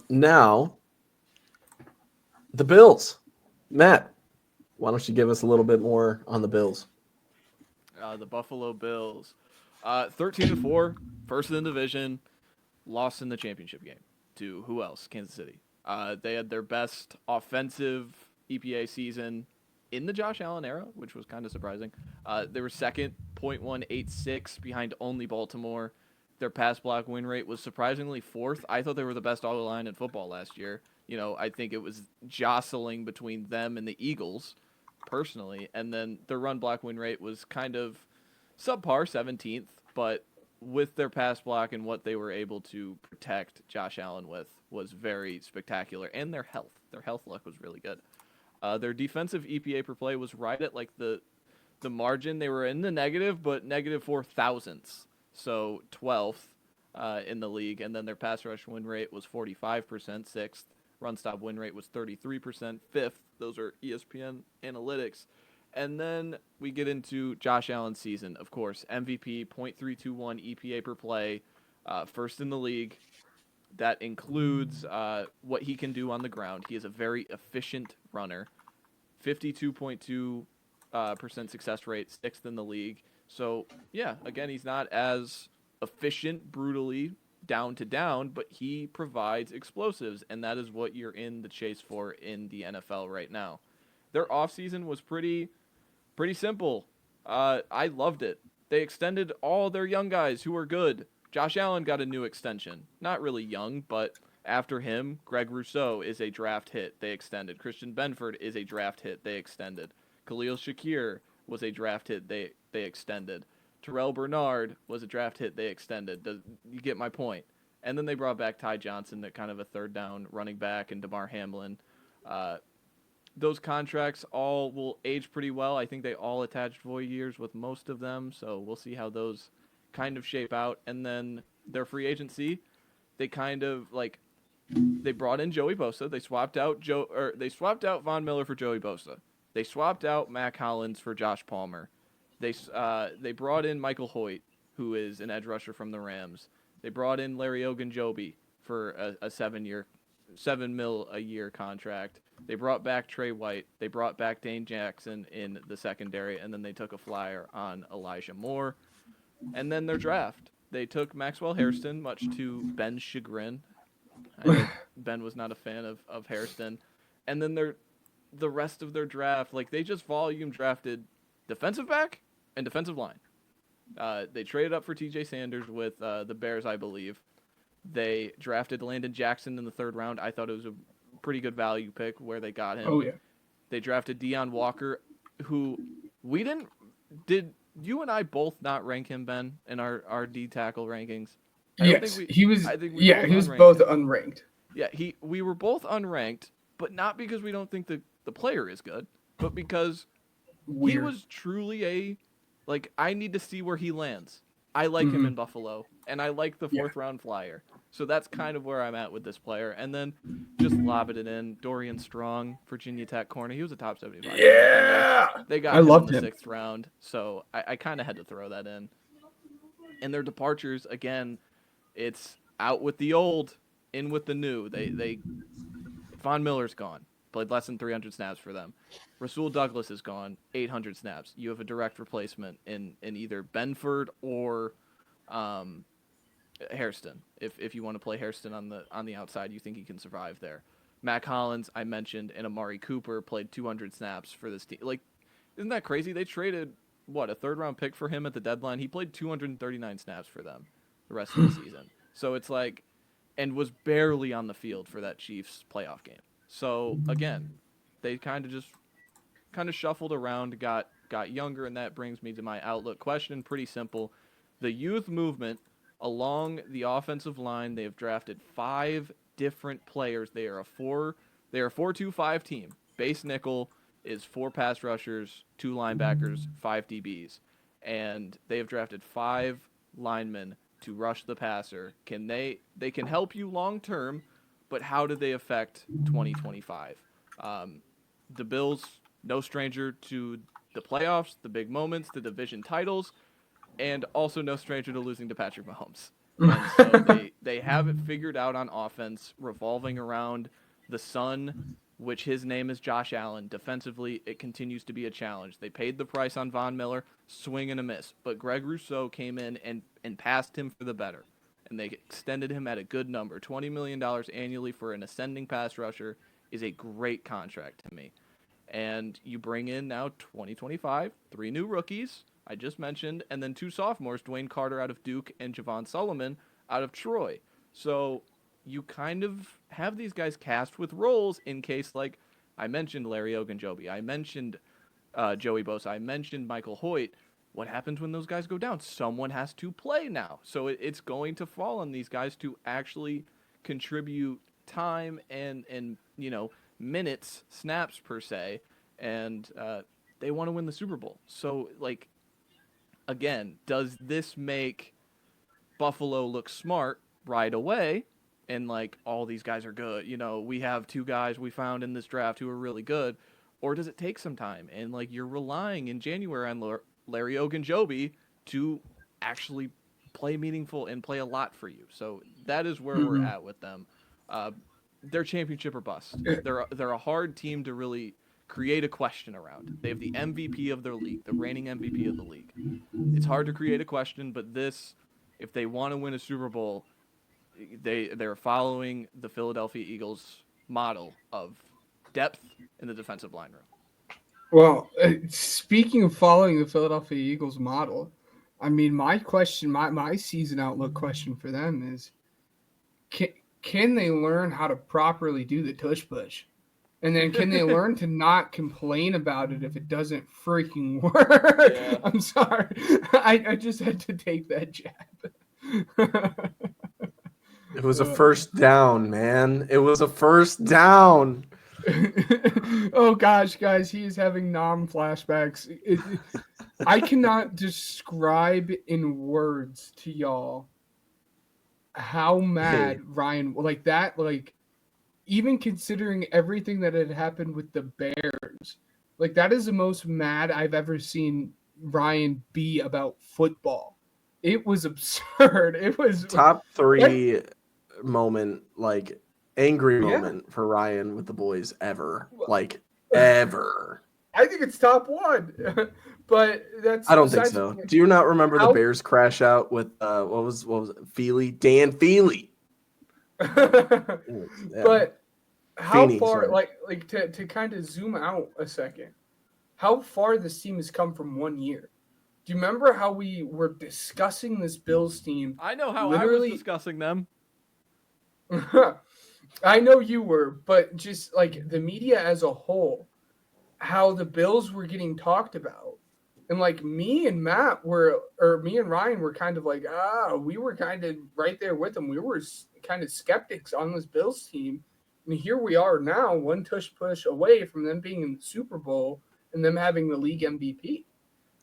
Now, the Bills. Matt, why don't you give us a little bit more on the Bills? The Buffalo Bills, 13-4, first in the division, lost in the championship game to who else? Kansas City. They had their best offensive EPA season in the Josh Allen era, which was kind of surprising. They were second, 0.186 behind only Baltimore. Their pass block win rate was surprisingly fourth. I thought they were the best all line in football last year. I think it was jostling between them and the Eagles, personally. And then their run block win rate was kind of subpar, 17th, but with their pass block and what they were able to protect Josh Allen with was very spectacular. And their health luck was really good. Their defensive EPA per play was right at like the margin. They were in the negative, but negative 4 thousandths, so 12th in the league. And then their pass rush win rate was 45%, sixth. Run stop win rate was 33%, fifth. Those are ESPN analytics. And then we get into Josh Allen's season, of course. MVP, .321 EPA per play, first in the league. That includes what he can do on the ground. He is a very efficient runner. 52.2% success rate, sixth in the league. So, yeah, again, he's not as efficient, brutally down to down, but he provides explosives, and that is what you're in the chase for in the NFL right now. Their offseason was pretty simple. I loved it. They extended all their young guys who were good. Josh Allen got a new extension. Not really young, but after him, Greg Rousseau is a draft hit. They extended. Christian Benford is a draft hit. They extended. Khalil Shakir was a draft hit. They extended. Terrell Bernard was a draft hit. They extended. You get my point. And then they brought back Ty Johnson, that kind of a third down running back, and DeMar Hamlin. Those contracts all will age pretty well. I think they all attached void years with most of them, so we'll see how those kind of shape out. And then their free agency, they kind of like they brought in Joey Bosa. They swapped out Von Miller for Joey Bosa. They swapped out Mac Hollins for Josh Palmer. They brought in Michael Hoyt, who is an edge rusher from the Rams. They brought in Larry Ogunjobi for a 7 mil a year contract. They brought back Trey White. They brought back Dane Jackson in the secondary, and then they took a flyer on Elijah Moore. And then their draft. They took Maxwell Hairston, much to Ben's chagrin. I know Ben was not a fan of Hairston. And then the rest of their draft, like they just volume drafted defensive back and defensive line. They traded up for TJ Sanders with the Bears, I believe. They drafted Landon Jackson in the third round. I thought it was a pretty good value pick where they got him. Oh, yeah. They drafted Deion Walker, who we didn't. Did you and I both not rank him, Ben, in our D tackle rankings? Yes, he was. I think He was both him. unranked. Yeah, we were both unranked, but not because we don't think the player is good, but because he was truly I need to see where he lands. I like him in Buffalo, and I like the fourth round flyer. So that's kind of where I'm at with this player. And then just lobbing it in. Dorian Strong, Virginia Tech corner. He was a top 75. Yeah! They got I him loved in the him. sixth round, so I kind of had to throw that in. And their departures, again, it's out with the old, in with the new. Von Miller's gone. Played less than 300 snaps for them. Rasul Douglas is gone. 800 snaps. You have a direct replacement in either Benford or Hairston. If you want to play Hairston on the outside, you think he can survive there. Mac Hollins, I mentioned, and Amari Cooper played 200 snaps for this team. Like, isn't that crazy? They traded, a third-round pick for him at the deadline. He played 239 snaps for them the rest of the season. So it's like, and was barely on the field for that Chiefs playoff game. So, again, they kind of shuffled around, got younger, and that brings me to my outlook question. Pretty simple. The youth movement along the offensive line, they have drafted 5 different players. They are a 4-2-5 team. Base nickel is 4 pass rushers, 2 linebackers, 5 DBs. And they have drafted 5 linemen to rush the passer. They can help you long term, but how do they affect 2025? The Bills, no stranger to the playoffs, the big moments, the division titles, and also no stranger to losing to Patrick Mahomes. And so they have it figured out on offense, revolving around the son, which his name is Josh Allen. Defensively, it continues to be a challenge. They paid the price on Von Miller, swing and a miss. But Greg Rousseau came in and passed him for the better. And they extended him at a good number. $20 million annually for an ascending pass rusher is a great contract to me. And you bring in now 2025, 3 new rookies, I just mentioned, and then 2 sophomores, Dwayne Carter out of Duke and Javon Sullivan out of Troy. So you kind of have these guys cast with roles in case, like I mentioned Larry Ogunjobi, I mentioned Joey Bosa, I mentioned Michael Hoyt. What happens when those guys go down? Someone has to play now. So it's going to fall on these guys to actually contribute time and minutes, snaps per se, and they want to win the Super Bowl. So, like, again, does this make Buffalo look smart right away? And, like, all these guys are good. We have 2 guys we found in this draft who are really good. Or does it take some time? And, like, you're relying in January on Larry Ogunjobi to actually play meaningful and play a lot for you. So that is where we're at with them. They're championship or bust. They're a hard team to really create a question around. They have the MVP of their league, the reigning MVP of the league. It's hard to create a question, but if they want to win a Super Bowl, they're following the Philadelphia Eagles model of depth in the defensive line room. Well, speaking of following the Philadelphia Eagles model, I mean, my question, my season outlook question for them is, can they learn how to properly do the tush push? And then can they learn to not complain about it if it doesn't freaking work? Yeah. I'm sorry. I just had to take that jab. It was a first down, man. It was a first down. Oh gosh, guys, he is having flashbacks. I cannot describe in words to y'all how mad Ryan, like that, like even considering everything that had happened with the Bears, like that is the most mad I've ever seen Ryan be about football. It was absurd. It was top 3 moment, like angry moment for Ryan with the boys ever, like ever. I think it's top 1, but that's. I don't think so. Do you not remember the Bears crash out with what was it? Feely, Dan Feely. But how far, sorry. like to kind of zoom out a second, how far this team has come from 1 year? Do you remember how we were discussing this Bills team? I know how I was discussing them. I know you were, but just like the media as a whole, how the Bills were getting talked about. And like me and Ryan were kind of like, we were kind of right there with them. We were kind of skeptics on this Bills team. And here we are now, 1 tush push away from them being in the Super Bowl and them having the league MVP.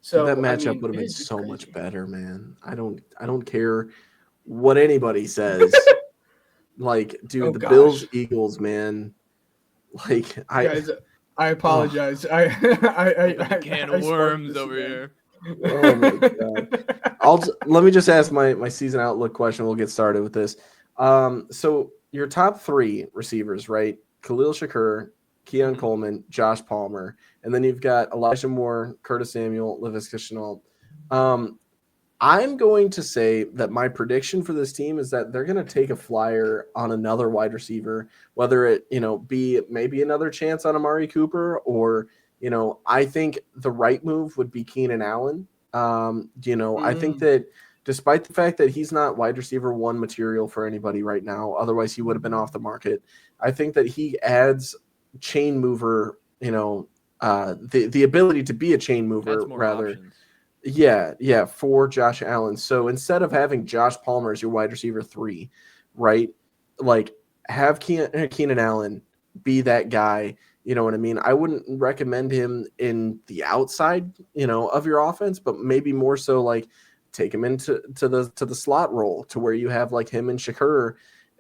So that matchup would have been so much better, man. I don't care what anybody says. Like, dude, Bills Eagles, man. Like, guys, I apologize. I can of worms over here. Oh my god. Let me just ask my season outlook question. We'll get started with this. So your top 3 receivers, right? Khalil Shakur, Keon Coleman, Josh Palmer, and then you've got Elijah Moore, Curtis Samuel, Laviska Shenault. I'm going to say that my prediction for this team is that they're going to take a flyer on another wide receiver, whether it, be maybe another chance on Amari Cooper or, I think the right move would be Keenan Allen. I think that despite the fact that he's not wide receiver 1 material for anybody right now, otherwise he would have been off the market. I think that he adds chain mover, the ability to be a chain mover rather. Options. Yeah, for Josh Allen. So instead of having Josh Palmer as your wide receiver 3, right? Like have Keenan Allen be that guy. You know what I mean? I wouldn't recommend him in the outside, of your offense, but maybe more so like take him into the slot role to where you have like him and Shakur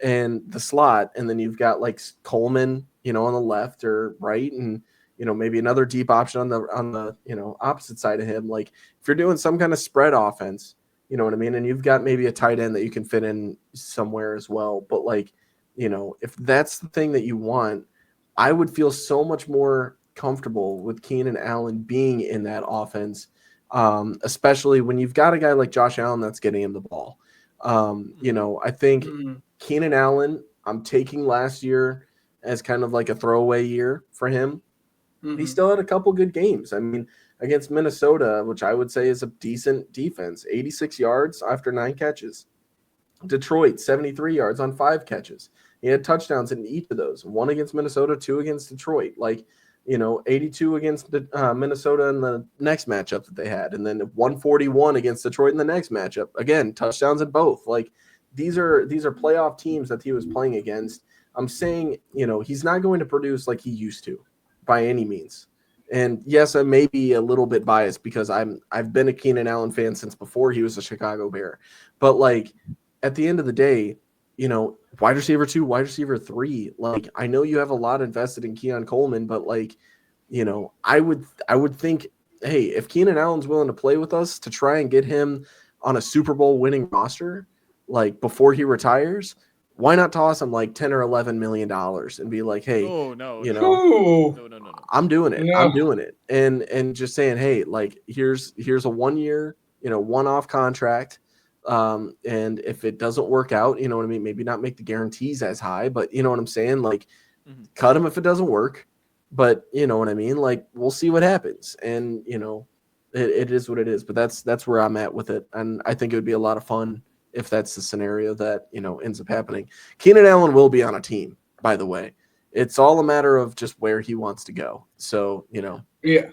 and the slot, and then you've got like Coleman, on the left or right, and maybe another deep option on the opposite side of him. Like if you're doing some kind of spread offense, You know what I mean? And you've got maybe a tight end that you can fit in somewhere as well. But like, if that's the thing that you want, I would feel so much more comfortable with Keenan Allen being in that offense, especially when you've got a guy like Josh Allen that's getting him the ball. I think Keenan Allen, I'm taking last year as kind of like a throwaway year for him. He still had a couple good games. I mean, against Minnesota, which I would say is a decent defense, 86 yards after 9 catches. Detroit, 73 yards on 5 catches. He had touchdowns in each of those. 1 against Minnesota, 2 against Detroit. 82 against Minnesota in the next matchup that they had, and then 141 against Detroit in the next matchup. Again, touchdowns in both. Like these are playoff teams that he was playing against. I'm saying, he's not going to produce like he used to by any means. And yes, I may be a little bit biased because I've been a Keenan Allen fan since before he was a Chicago Bear. But like at the end of the day, wide receiver 2, wide receiver 3, like I know you have a lot invested in Keon Coleman, but like, I would think, hey, if Keenan Allen's willing to play with us to try and get him on a Super Bowl winning roster, like before he retires, why not toss him like 10 or 11 million dollars and be like, hey, No. I'm doing it. No. I'm doing it. And just saying, hey, like here's a 1 year, one-off contract. And if it doesn't work out, you know what I mean? Maybe not make the guarantees as high, but you know what I'm saying? Like cut him if it doesn't work. But you know what I mean? Like we'll see what happens. And it is what it is. But that's where I'm at with it. And I think it would be a lot of fun if that's the scenario that, ends up happening. Keenan Allen will be on a team, by the way. It's all a matter of just where he wants to go. So, Yeah.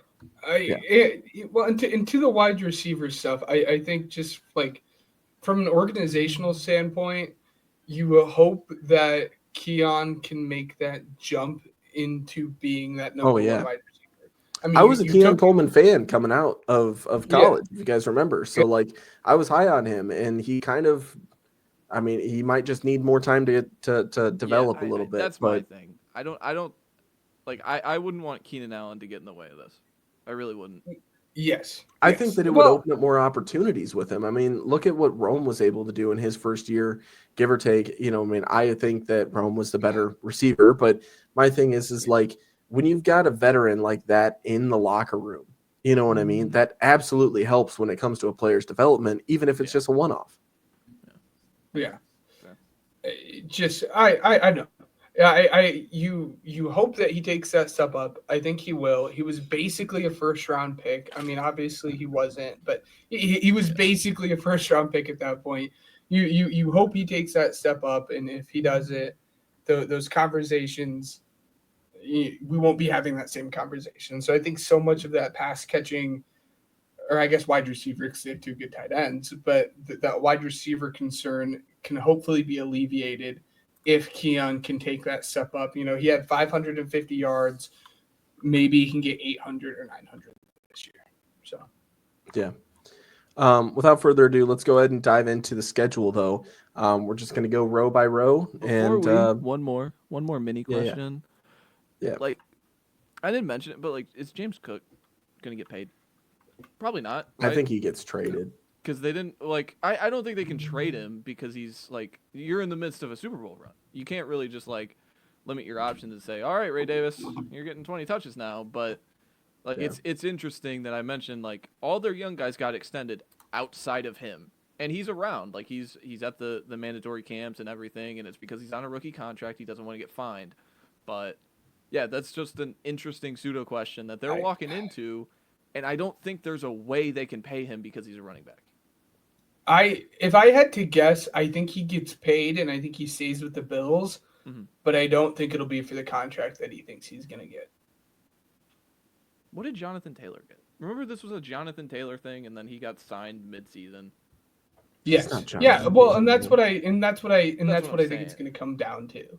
Into the wide receiver stuff, I think just like from an organizational standpoint, you will hope that Keon can make that jump into being that number one wide receiver. I mean, I was a Keon Coleman fan coming out of college, if you guys remember. So, like, I was high on him, and he kind of, I mean, he might just need more time to develop a little bit. That's my thing. I don't like. I wouldn't want Keenan Allen to get in the way of this. I really wouldn't. Yes. I think that it would open up more opportunities with him. I mean, look at what Rome was able to do in his first year, give or take. I think that Rome was the better receiver, but my thing is like when you've got a veteran like that in the locker room, you know what I mean? That absolutely helps when it comes to a player's development, even if it's just a one-off. Yeah. I know. You hope that he takes that step up. I think he will. He was basically a first-round pick. I mean, obviously he wasn't, but he was basically a first-round pick at that point. You hope he takes that step up, and if he does it, those conversations, we won't be having that same conversation. So I think so much of that pass catching, or I guess wide receiver, because they have 2 good tight ends, but that wide receiver concern can hopefully be alleviated if Keon can take that step up. He had 550 yards. Maybe he can get 800 or 900 this year. So, yeah. Without further ado, let's go ahead and dive into the schedule, though. We're just going to go row by row. One more mini question. Yeah. Like, I didn't mention it, but like, is James Cook going to get paid? Probably not. Right? I think he gets traded. Because they didn't I don't think they can trade him because he's like, you're in the midst of a Super Bowl run. You can't really just like limit your options and say, all right, Ray Davis, you're getting 20 touches now. But like, it's interesting that I mentioned like all their young guys got extended outside of him, and he's around. Like he's at the mandatory camps and everything, and it's because he's on a rookie contract. He doesn't want to get fined. But yeah, that's just an interesting pseudo question that they're walking into, and I don't think there's a way they can pay him because he's a running back. If I had to guess, I think he gets paid and I think he stays with the Bills, but I don't think it'll be for the contract that he thinks he's going to get. What did Jonathan Taylor get? Remember this was a Jonathan Taylor thing and then he got signed mid-season. Yes. Yeah, well, and that's what I think it's going to come down to.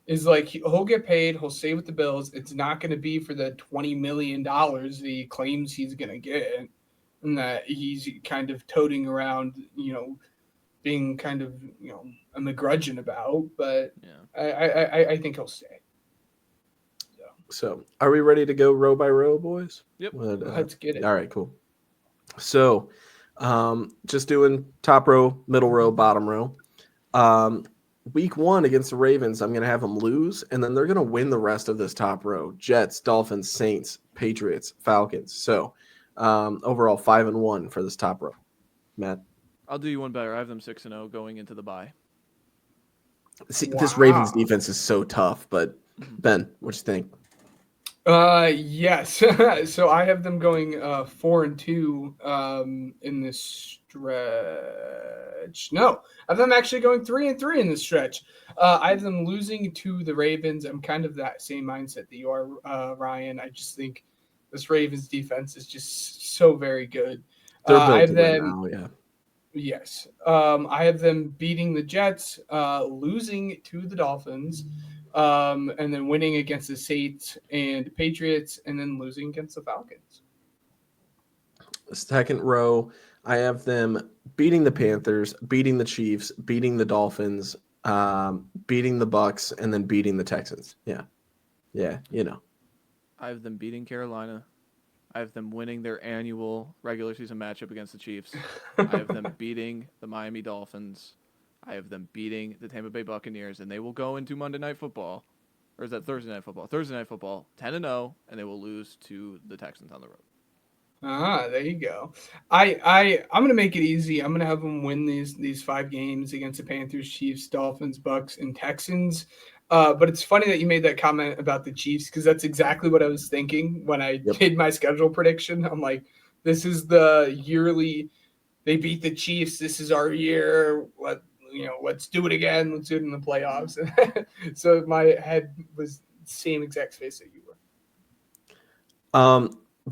Is like he'll get paid, he'll stay with the Bills. It's not going to be for the $20 million he claims he's going to get. And that he's kind of toting around, being kind of, a begrudging about, but I think he'll stay. So, are we ready to go row by row, boys? Yep. Let's get it. All right, cool. So, Just doing top row, middle row, bottom row. Week 1 against the Ravens, I'm going to have them lose, and then they're going to win the rest of this top row. Jets, Dolphins, Saints, Patriots, Falcons. So overall 5-1 for this top row. Matt? I'll do you one better. I have them 6-0 going into the bye. See, this Ravens defense is so tough, but Ben, what you think? Yes. So I have them going 4-2 in this stretch. No, I have them actually going 3-3 in this stretch. I have them losing to the Ravens. I'm kind of that same mindset that you are, Ryan. I just think this Ravens defense is just so very good. They're built I have to them. win now, yeah. Yes. I have them beating the Jets, losing to the Dolphins, and then winning against the Saints and Patriots, and then losing against the Falcons. Second row, I have them beating the Panthers, beating the Chiefs, beating the Dolphins, beating the Bucks, and then beating the Texans. Yeah, you know. I have them beating Carolina. I have them winning their annual regular season matchup against the Chiefs. I have them beating the Miami Dolphins. I have them beating the Tampa Bay Buccaneers, and they will go into Monday Night Football, or is that Thursday Night Football? Thursday Night Football, 10-0, and they will lose to the Texans on the road. There you go. I'm gonna make it easy. I'm gonna have them win these 5 games against the Panthers, Chiefs, Dolphins, Bucks, and Texans. But it's funny that you made that comment about the Chiefs because that's exactly what I was thinking when I did my schedule prediction. I'm like, this is the yearly. They beat the Chiefs. This is our year. Let's do it again. Let's do it in the playoffs. So my head was the same exact space that you were.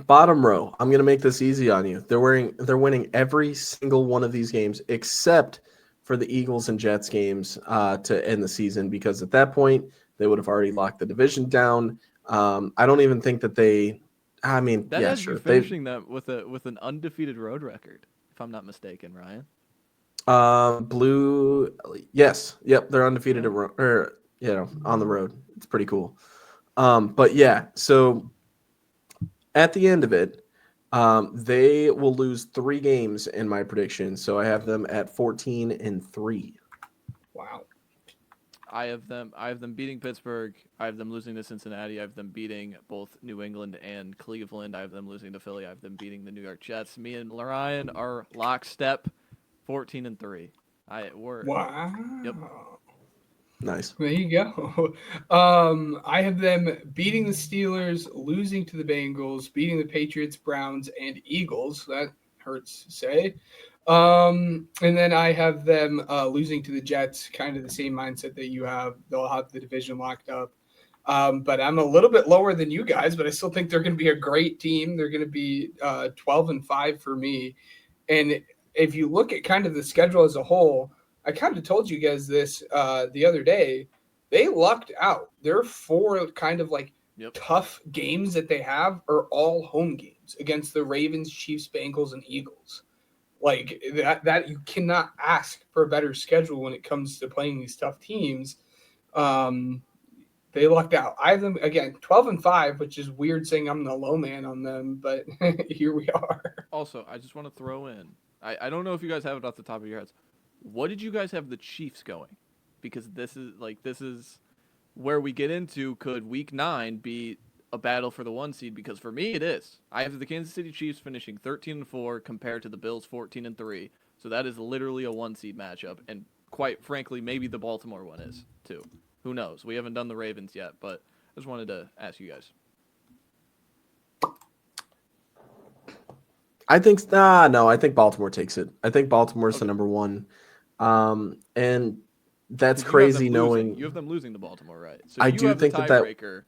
Bottom row, I'm gonna make this easy on you. They're winning every single one of these games except for the Eagles and Jets games to end the season, because at that point they would have already locked the division down. I don't even think that they. I mean, that yeah, has sure. You finishing that with an undefeated road record, if I'm not mistaken, Ryan. Blue, yes, yep, they're undefeated on the road. It's pretty cool. But yeah, so at the end of it, they will lose 3 games in my prediction. So I have them at 14-3. Wow. I have them beating Pittsburgh. I have them losing to Cincinnati. I have them beating both New England and Cleveland. I have them losing to Philly. I have them beating the New York Jets. Me and Ryan are lockstep, 14-3. Wow. Yep. Nice. There you go. I have them beating the Steelers, losing to the Bengals, beating the Patriots, Browns, and Eagles. That hurts to say. And then I have them losing to the Jets, kind of the same mindset that you have. They'll have the division locked up. But I'm a little bit lower than you guys, but I still think they're going to be a great team. They're going to be 12-5 for me. And if you look at kind of the schedule as a whole, I kind of told you guys this the other day. They lucked out. Their 4 kind of like tough games that they have are all home games against the Ravens, Chiefs, Bengals, and Eagles. Like that you cannot ask for a better schedule when it comes to playing these tough teams. They lucked out. I have them again 12-5, which is weird saying I'm the low man on them, but here we are. Also, I just want to throw in. I don't know if you guys have it off the top of your heads. What did you guys have the Chiefs going? Because this is where we get into, could week 9 be a battle for the 1 seed? Because for me it is. I have the Kansas City Chiefs finishing 13-4 compared to the Bills 14-3. So that is literally a 1 seed matchup, and quite frankly, maybe the Baltimore one is too. Who knows? We haven't done the Ravens yet, but I just wanted to ask you guys. I think I think Baltimore takes it. I think Baltimore's the number 1. And that's crazy knowing you have them losing to Baltimore, right? So I do think that tiebreaker.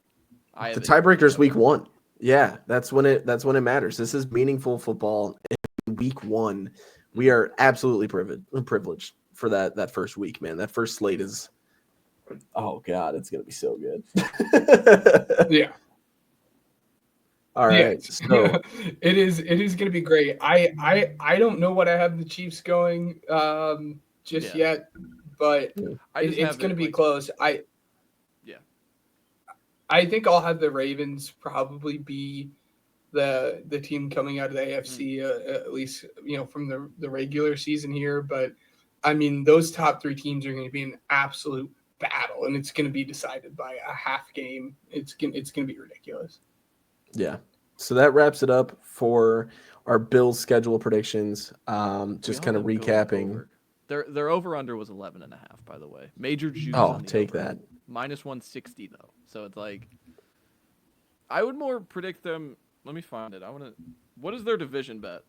The tiebreaker is week 1. Yeah, that's when it matters. This is meaningful football. In week 1, we are absolutely privileged for that first week, man. That first slate is, oh god, it's gonna be so good. Yeah. All right. Yeah. So it is going to be great. I don't know what I have the Chiefs going yet, but it's going to be close. I think I'll have the Ravens probably be the team coming out of the AFC, at least from the regular season here. But I mean, those top 3 teams are going to be an absolute battle, and it's going to be decided by a half game. It's going to be ridiculous. Yeah. So that wraps it up for our Bills schedule predictions. Just kind of recapping. Their over-under was 11.5, by the way. Major juice. Oh, on the take over. that. Minus 160 though. So it's like, I would more predict them. Let me find it. What is their division bet?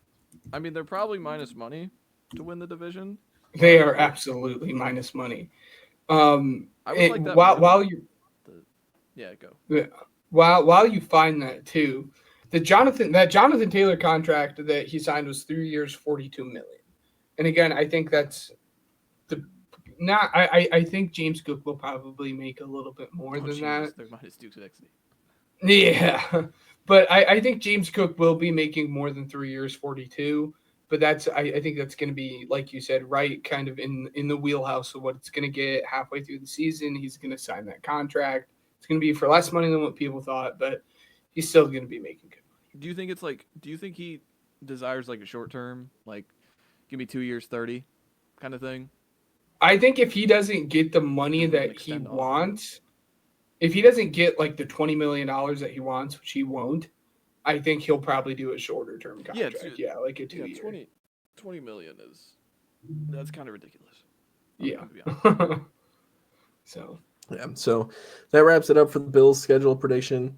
I mean, they're probably minus money to win the division. They are absolutely minus money. I would like that while you. Go. While you find that too, Jonathan Taylor contract that he signed was 3 years, $42 million. And again, I think that's I think James Cook will probably make a little bit more than that. They're minus 260. Yeah, but I think James Cook will be making more than 3 years, 42. But I think that's going to be, like you said, right, kind of in the wheelhouse of what it's going to get halfway through the season. He's going to sign that contract. It's going to be for less money than what people thought, but he's still going to be making good money. Do you think he desires like a short term, like give me 2 years, 30 kind of thing? I think if he doesn't get the money that he wants, if he doesn't get like the $20 million that he wants, which he won't, I think he'll probably do a shorter term contract. Yeah, like a 2 year. 20 million that's kind of ridiculous. Yeah. So that wraps it up for the Bills schedule prediction.